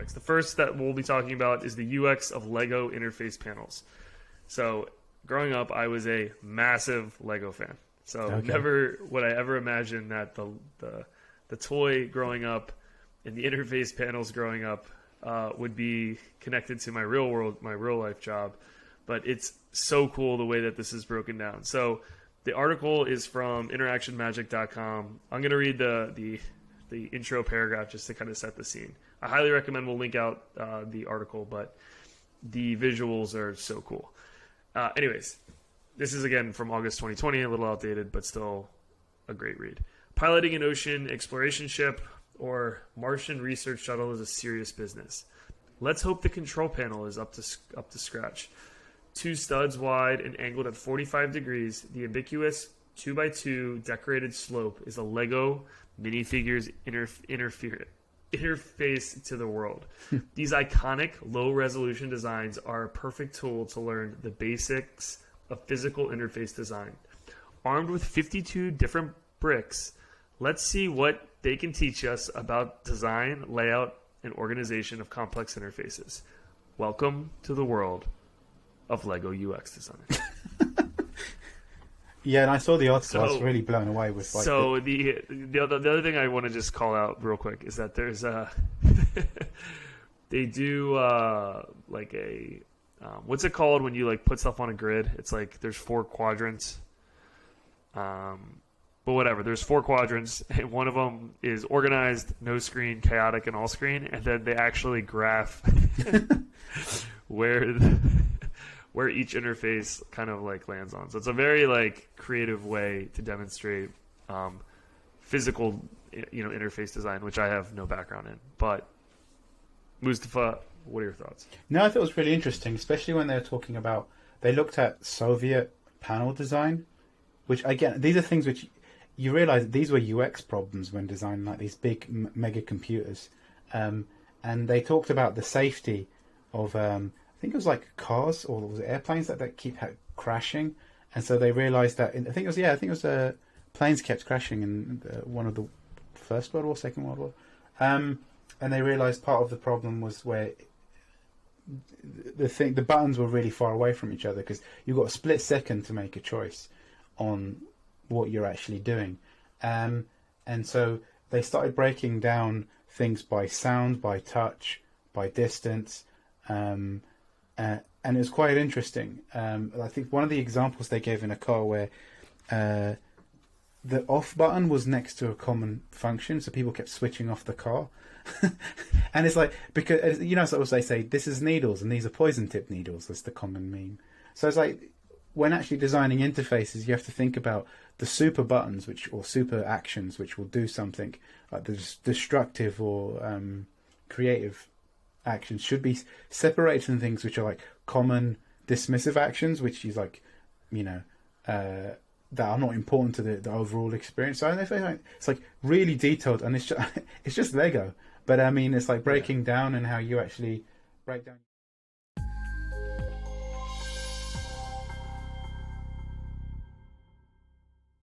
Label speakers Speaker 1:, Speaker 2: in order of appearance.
Speaker 1: topics. The first that we'll be talking about is the UX of Lego interface panels. So growing up, I was a massive Lego fan. So never would I ever imagine that the toy growing up and the interface panels growing up would be connected to my real life job. But it's so cool the way that this is broken down. So the article is from interactionmagic.com. I'm going to read the intro paragraph just to kind of set the scene. I highly recommend we'll link out the article, but the visuals are so cool. Anyways, this is again from August 2020, a little outdated, but still a great read. Piloting an ocean exploration ship or Martian research shuttle is a serious business. Let's hope the control panel is up to scratch. 2 studs wide and angled at 45 degrees, the ubiquitous 2x2 decorated slope is a Lego minifigures interface to the world. These iconic low-resolution designs are a perfect tool to learn the basics of physical interface design. Armed with 52 different bricks, let's see what they can teach us about design, layout, and organization of complex interfaces. Welcome to the world of Lego UX design.
Speaker 2: Yeah, and I saw the article. I was really blown away with.
Speaker 1: The other thing I want to just call out real quick is that there's they do like a what's it called when you like put stuff on a grid? It's like there's 4 quadrants. But whatever, there's 4 quadrants, and one of them is organized, no screen, chaotic, and all screen, and then they actually graph where each interface kind of like lands on. So it's a very like creative way to demonstrate physical, interface design, which I have no background in. But Mustafa, what are your thoughts?
Speaker 2: No, I thought it was really interesting, especially when they were talking about, they looked at Soviet panel design, which again, these are things which you realize these were UX problems when designing like these big mega computers. And they talked about the safety of, I think it was like cars or was it airplanes that keep crashing. And so they realized that, I think it was planes kept crashing in one of the First World War, Second World War. And they realized part of the problem was where the buttons were really far away from each other because you've got a split second to make a choice on what you're actually doing. And so they started breaking down things by sound, by touch, by distance. And it was quite interesting. I think one of the examples they gave in a car where the off button was next to a common function, so people kept switching off the car. And it's like, because, so they say, this is needles and these are poison tip needles. That's the common meme. So it's like, when actually designing interfaces, you have to think about the super buttons, or super actions, which will do something like the destructive or creative actions should be separated from things which are like common dismissive actions, which is like, that are not important to the overall experience. So I don't know if it's like really detailed, and it's just Lego, but I mean, it's like breaking down and how you actually break down.